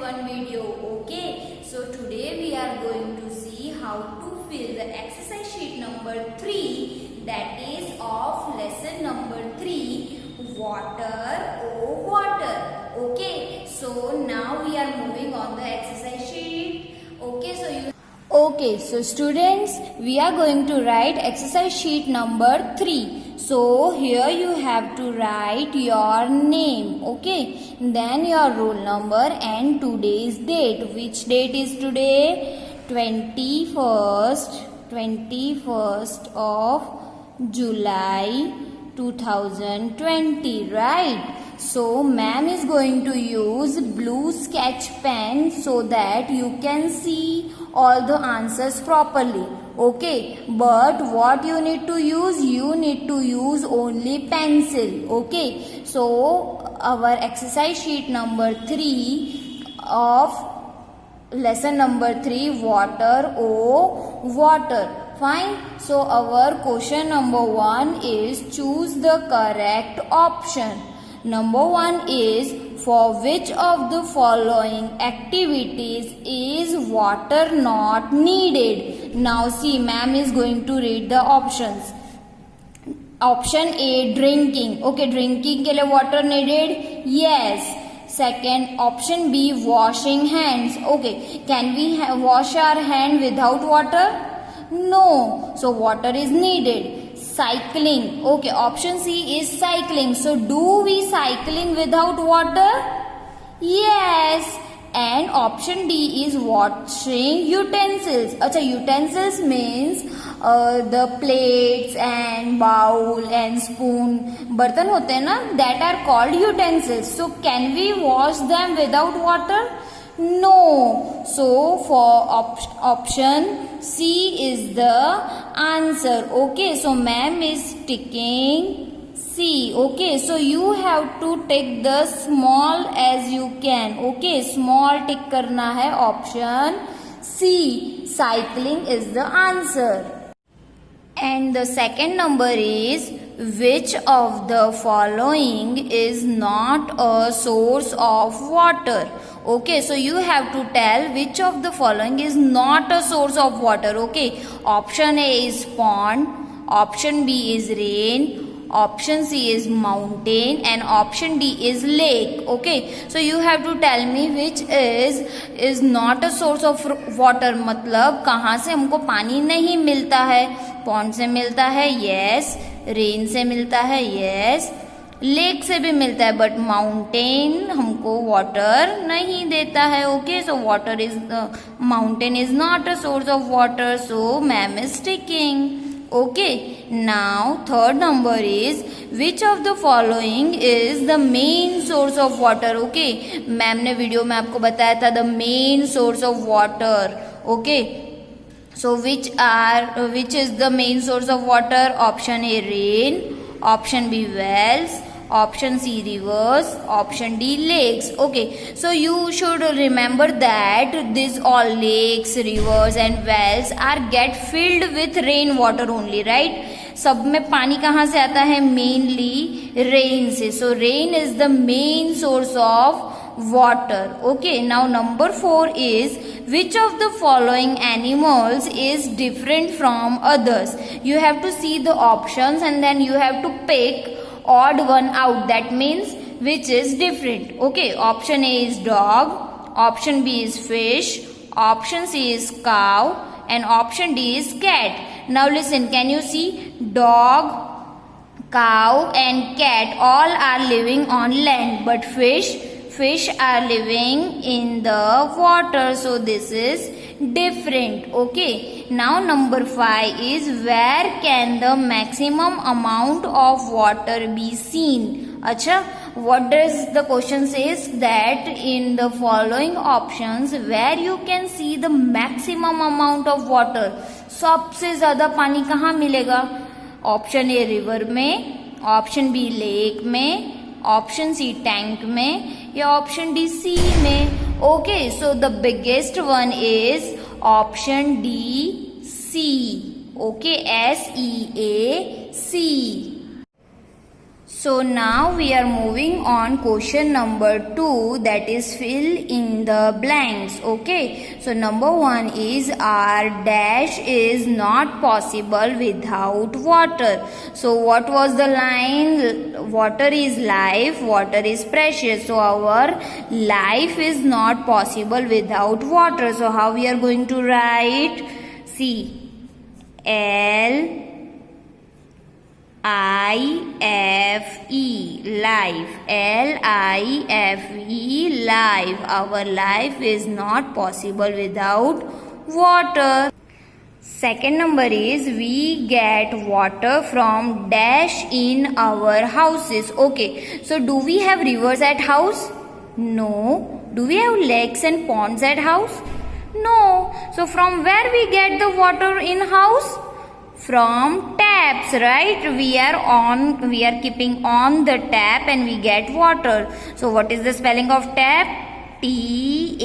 one video. Okay, so today we are going to see how to fill the exercise sheet number 3, that is of lesson number 3, water, oh water. Okay, so now we are moving on the exercise sheet. Okay, so students, we are going to write exercise sheet number 3. So here you have to write your name, okay, then your roll number and today's date. Which date is today? 21st of July 2020, right? So ma'am is going to use blue sketch pen so that you can see all the answers properly. Okay, but what you need to use? You need to use only pencil. Okay, so our exercise sheet number 3 of lesson number 3, water, oh water. Fine. So our question number 1 is choose the correct option. Number 1 is for which of the following activities is water not needed? Now see, ma'am is going to read the options. Option A, drinking. Okay, drinking के लिए water needed? Yes. Second, option B, washing hands. Okay, can we wash our hand without water? No. So water is needed. Cycling. Okay, option C is cycling. So do we cycling without water? Yes. And option D is washing utensils. Acha, utensils means the plates and bowl and spoon, bartan hote hain na, that are called utensils. So can we wash them without water? No. So for option C is the answer. Okay, so ma'am is ticking C. Okay, so you have to take the small as you can. Okay, small tick karna hai. Option C, cycling is the answer. And the second number is which of the following is not a source of water? Okay, so you have to tell which of the following is not a source of water. Okay, option A is pond, option B is rain, option C is mountain and option D is lake. Okay, so you have to tell me which is not a source of water. मतलब कहाँ से हमको पानी नहीं मिलता है? Pond से मिलता है, yes. रेन से मिलता है, yes. लेक से भी मिलता है, बट माउंटेन हमको वाटर नहीं देता है. Okay, so water is mountain is not a source of water, so ma'am is ticking. Okay, now third number is which of the following is the main source of water. Okay, ma'am ने video में आपको बताया था the main source of water. Okay, so which is the main source of water? Option A, rain, option B, wells, option C, rivers, option D, lakes. Okay, so you should remember that these all lakes, rivers and wells are get filled with rain water only, right? सब में पानी कहाँ से आता है? Mainly rain से. सो rain is the main source of water. Okay, now number 4 is which of the following animals is different from others? You have to see the options and then you have to pick odd one out. That means which is different. Okay, option A is dog, option B is fish, option C is cow and option D is cat. Now listen, can you see dog, cow and cat all are living on land, but fish are living in the water, so this is different. Okay, now number 5 is where can the maximum amount of water be seen? Acha, what does the question says? That in the following options where you can see the maximum amount of water, सबसे ज्यादा पानी कहाँ मिलेगा? Option A river में, option B lake में, option C tank में या option D C में. Okay, so the biggest one is option D C. Okay, SEAC. So now we are moving on question number 2, that is fill in the blanks. Okay, so number 1 is our dash is not possible without water. So what was the line? Water is life, water is precious. So our life is not possible without water. So how we are going to write? See, L I-F-E, life. L-I-F-E, life. Our life is not possible without water. Second number is we get water from dash in our houses. Okay, so do we have rivers at house? No. Do we have lakes and ponds at house? No. So from where we get the water in house? From taps, right? We are keeping on the tap and we get water. So what is the spelling of tap? T-A-P-S,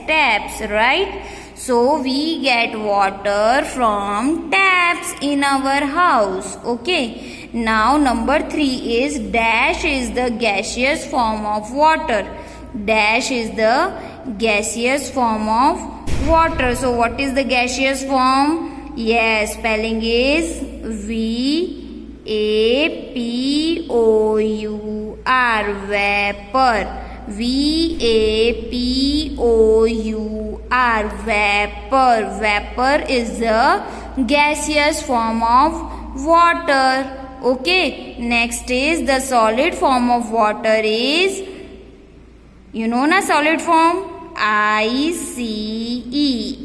taps, right? So we get water from taps in our house. Okay, now number 3 is dash is the gaseous form of water. Dash is the gaseous form of water. So what is the gaseous form? Yes, spelling is V-A-P-O-U-R, vapor. V-A-P-O-U-R, vapor. Vapor is the gaseous form of water. Okay, next is the solid form of water is, you know na solid form? I-C-E,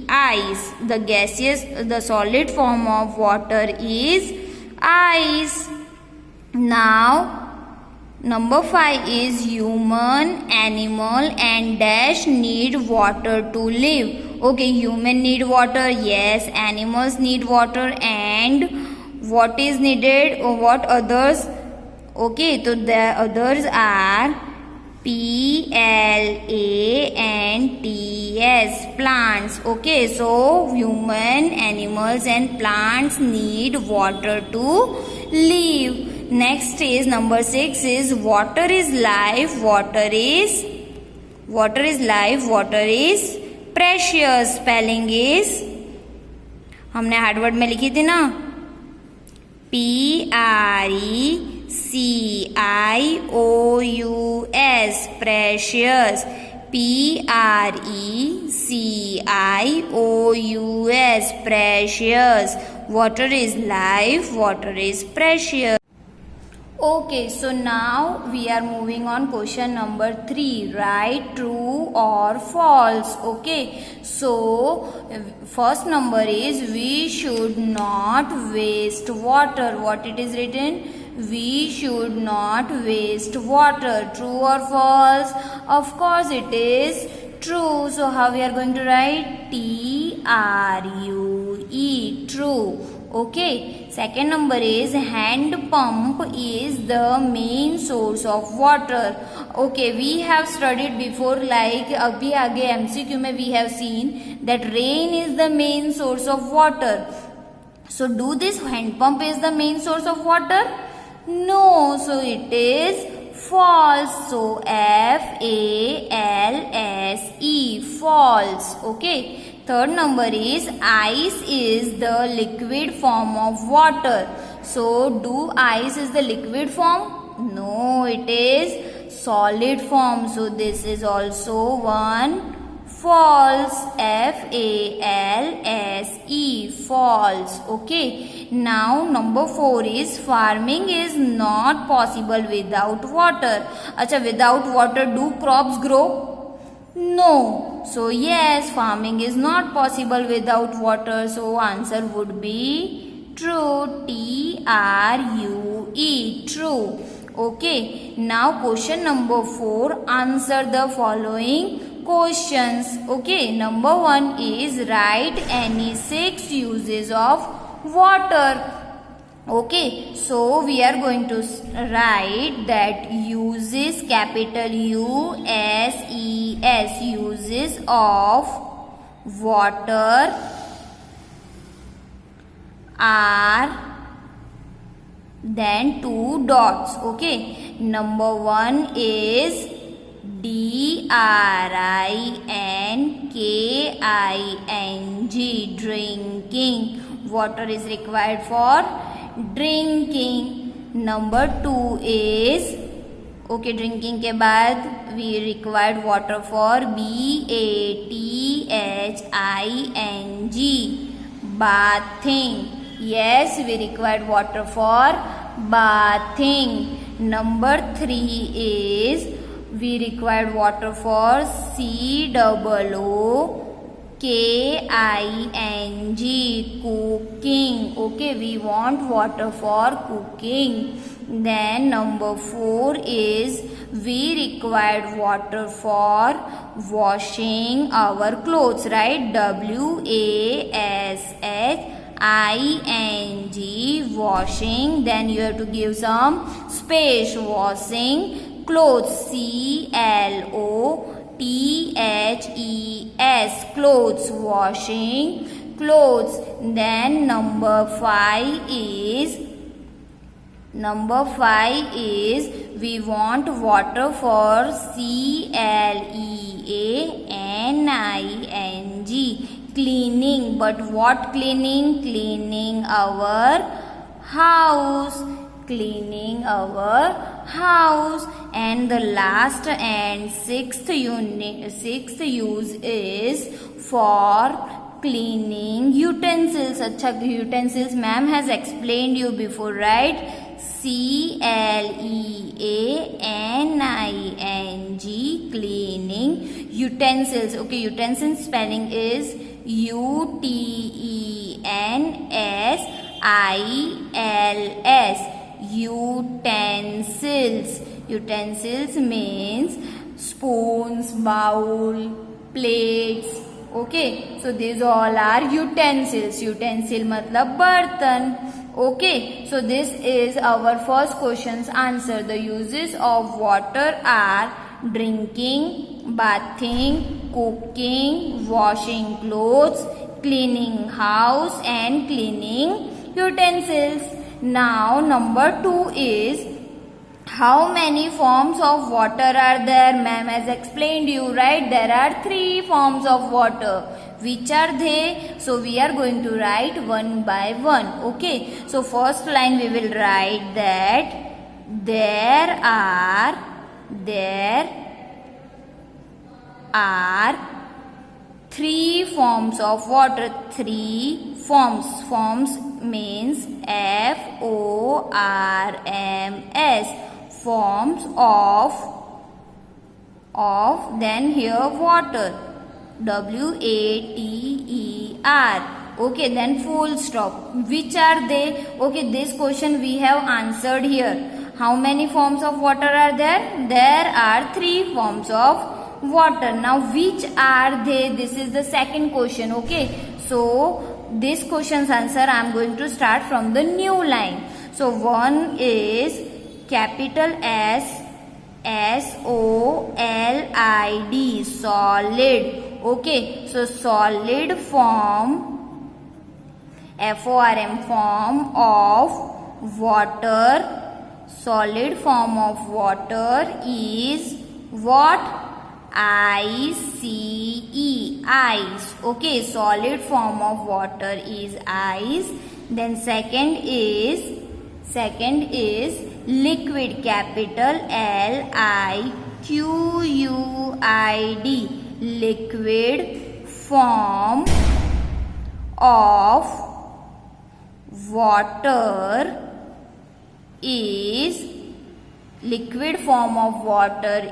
ice. The solid form of water is ice. Now, number 5 is human, animal and dash need water to live. Okay, human need water, yes. Animals need water, and what is needed? What others? Okay, so the others are P-L-A-N-T-S, plants. Okay, so human, animals and plants need water to live. Next is number 6 is water is life, water is life, water is precious. Spelling is, हमने hard word में लिखी थी ना, P-R-E-C-I-O-U-S, precious. P-R-E-C-I-O-U-S, precious. Water is life, water is precious. Okay, so now we are moving on question number 3. Write true or false. Okay, so first number is we should not waste water. What it is written? We should not waste water. True or false? Of course it is true. So how we are going to write? T-R-U-E, true. Okay, second number is hand pump is the main source of water. Okay, we have studied before, like abhi aage MCQ mein we have seen that rain is the main source of water. So do this hand pump is the main source of water? No, so it is false. So F-A-L-S-E, false. Okay. Third number is ice is the liquid form of water. So do ice is the liquid form? No, it is solid form. So this is also one false. F-A-L-S-E, false. Okay. Now number 4 is farming is not possible without water. Acha, without water do crops grow? No. So yes, farming is not possible without water. So answer would be true. T-R-U-E, true. Okay. Now question number 4. Answer the following questions. Okay. Number 1 is write any 6 uses of water. Okay, so we are going to write that uses, capital U-S-E-S, uses of water are then two dots. Okay, number 1 is DRINKING, drinking. Water is required for drinking. Number 2 is okay, drinking के बाद we required water for BATHING, bathing. Yes, we required water for bathing. Number 3 is we required water for COOKING, cooking. Okay, we want water for cooking. Then number 4 is we required water for washing our clothes, right? WASHING, washing. Then you have to give some space. Washing clothes, CLOTHES, clothes, washing clothes. Then number 5 is we want water for CLEANING, cleaning. But what cleaning? Cleaning our house. Cleaning our house. And the last and sixth use is for cleaning utensils. Acha, utensils ma'am has explained you before, right? CLEANING, cleaning utensils. Okay, utensils spelling is UTENSILS, utensils. Utensils means spoons, bowl, plates. Okay, so these all are utensils. Utensil matlab bartan. Okay, so this is our first question's answer. The uses of water are drinking, bathing, cooking, washing clothes, cleaning house, and cleaning utensils. Now number 2 is how many forms of water are there? Ma'am has explained you, right? There are 3 forms of water. Which are they? So we are going to write one by one. Okay, so first line we will write that there are 3 forms of water. 3 forms. Forms means FORMS, forms of then here water, WATER. Okay, then full stop. Which are they? Okay, this question we have answered here. How many forms of water are there? There are 3 forms of water. Now which are they? This is the second question. Okay, so this question's answer I am going to start from the new line. So one is capital SOLID, solid. Okay, so solid form, FORM, form of water. Solid form of water is what? ICE, ice. Okay, solid form of water is ice. Then second is liquid, capital LIQUID, liquid form of water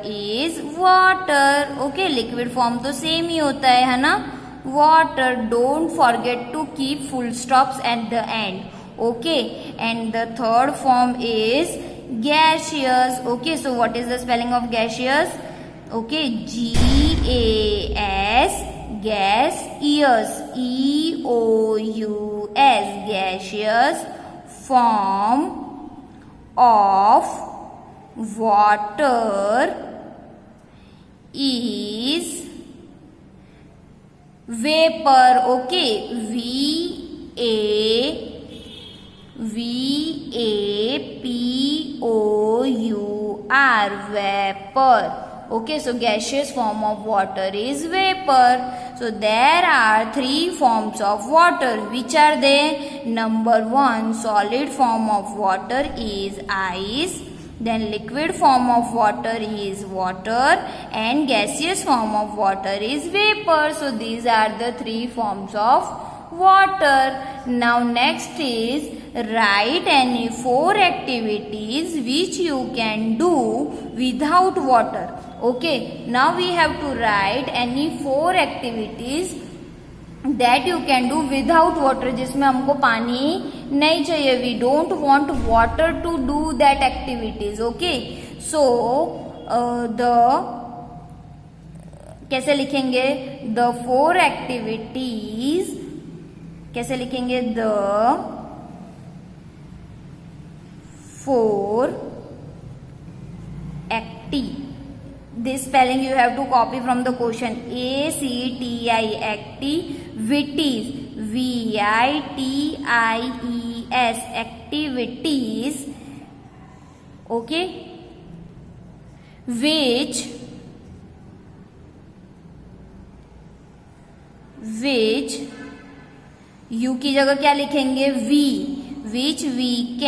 is water. Okay, liquid form तो same ही होता है ना, water. Don't forget to keep full stops at the end. Okay, and the third form is gaseous. Okay, so what is the spelling of gaseous? Okay, GAS, gas, ears, EOUS, gaseous form of water is vapor. Okay, V-A-P-O-U-R, vapor. Okay, so gaseous form of water is vapor. So there are three forms of water. Which are they? Number one, solid form of water is ice. Then liquid form of water is water, and gaseous form of water is vapor. So these are the three forms of water. Now next is write any four activities which you can do without water. Okay, now we have to write any four activities that you can do without water, जिसमें हमको पानी नहीं चाहिए. We don't want water to do that activities. Okay, so कैसे लिखेंगे? The four activities कैसे लिखेंगे? The four this spelling you have to copy from the question. ACTI, activities, VITIES, activities. Okay, which U की जगह क्या लिखेंगे? V, which we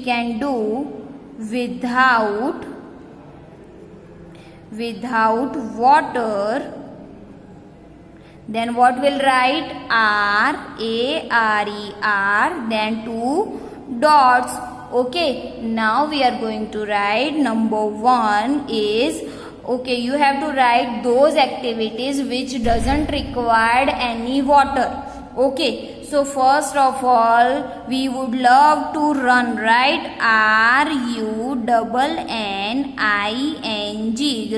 can do without water. Then what will write? RARER, then two dots. Okay, now we are going to write number one is, okay, you have to write those activities which doesn't require any water. Okay, so first of all we would love to run, right? RUNNING,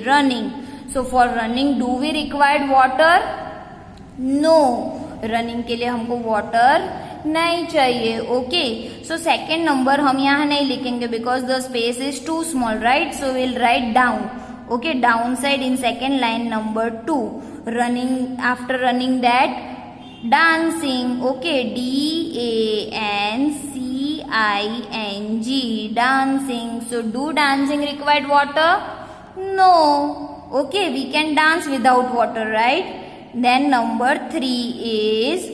running. So for running do we require water? No, running के लिए हमको water नहीं चाहिए. Okay, so second number हम यहाँ नहीं लिखेंगे because the space is too small, right? So we'll write down. Okay, downside in second line number 2. Running, after running that, dancing. Okay, DANCING, dancing. So do dancing required water? No. Okay, we can dance without water, right? Then number 3 is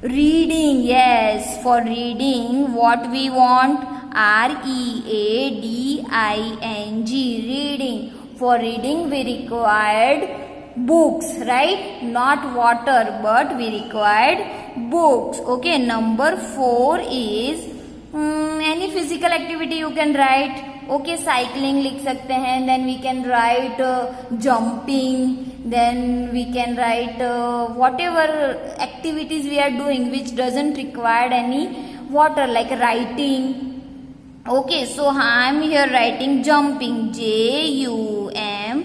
reading. Yes, for reading what we want? READING, reading. For reading we required books, right? Not water, but we required books. Okay, number 4 is any physical activity you can write. Okay, cycling लिख सकते हैं. Then we can write jumping. Then we can write whatever activities we are doing which doesn't require any water, like writing. Okay, so I am here writing jumping. JUMPING,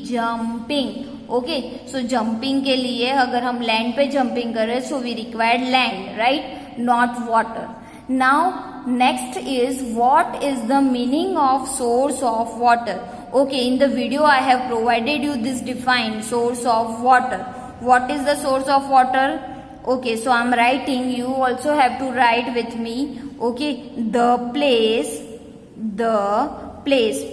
jumping. Okay, so jumping के लिए अगर हम land पे jumping कर रहे हैं, so we require land, right? Not water. Now next is, what is the meaning of source of water? Okay, in the video I have provided you this defined source of water. What is the source of water? Okay, so I am writing, you also have to write with me. Okay, the place, place,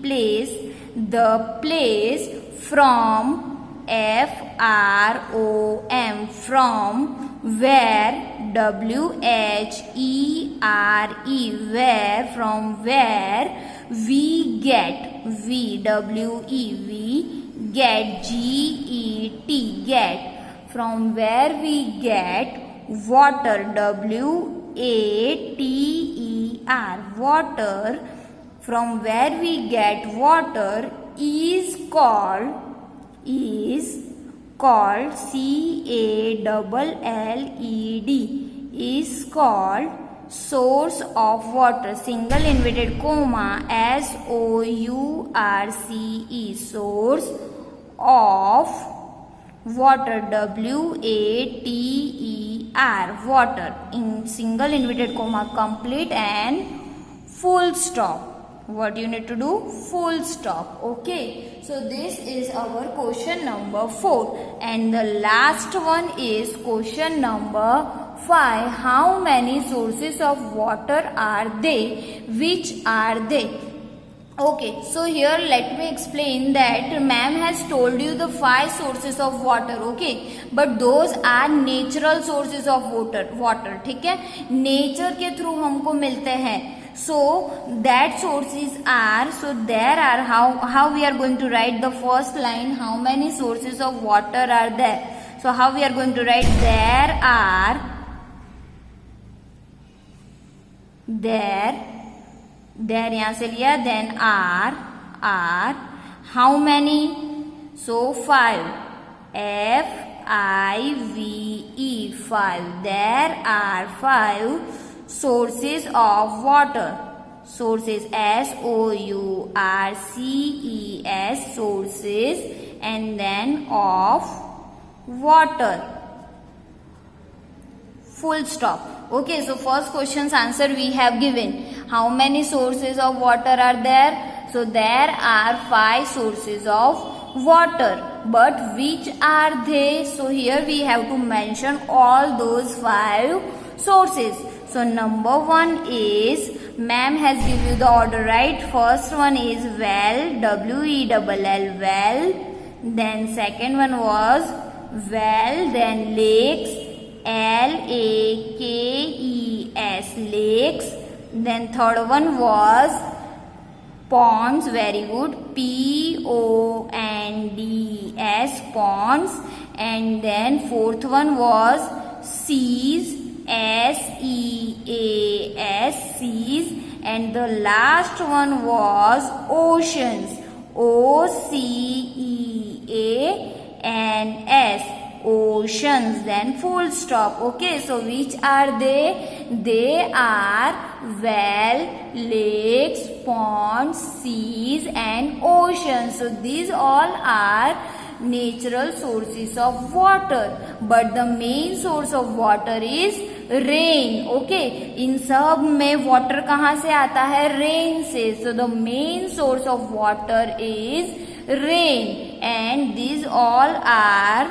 place, the place from, FROM, from where, WHERE, where, from where we get, we get, GET, from where we get water, WATER, water, from where we get water is called CALLED, is called source of water. Single inverted comma, SOURCE, source of water, WATER, water. In single inverted comma, complete and full stop. What you need to do? Full stop. Okay, so this is our question number 4, and the last one is question number 5. How many sources of water are they? Which are they? Okay, so here let me explain that ma'am has told you the 5 sources of water. Okay, but those are natural sources of water. ठीक है, nature के through हमको मिलते हैं. So that sources are, so there are, how we are going to write the first line, how many sources of water are there? So how we are going to write? there यहाँ से लिया, then are how many? So 5, FIVE 5. There are 5 sources of water. Sources, SOURCES, sources, and then of water. Full stop. Okay, so first question's answer we have given. How many sources of water are there? So there are 5 sources of water. But which are they? So here we have to mention all those 5 sources. So number 1 is, ma'am has given you the order, right? First one is well, WELL, well. Then second one was well, then lakes, LAKES, lakes. Then third one was ponds, very good, PONDS, ponds. And then fourth one was seas, SEAS, seas. And the last one was oceans, OCEANS, oceans. Then full stop. Okay, so which are they? They are well, lakes, ponds, seas, and oceans. So these all are natural sources of water, but the main source of water is rain. Okay, इन सब में water कहाँ से आता है? Rain से. So the main source of water is rain, and these all are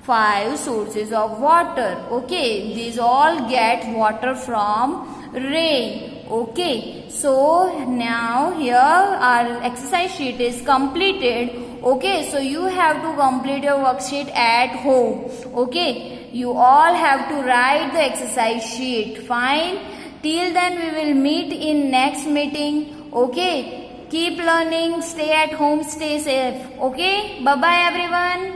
5 sources of water. Okay, these all get water from rain. Okay, so now here our exercise sheet is completed. Okay, so you have to complete your worksheet at home. Okay, you all have to write the exercise sheet. Fine. Till then we will meet in next meeting. Okay, keep learning, stay at home, stay safe. Okay, bye bye everyone.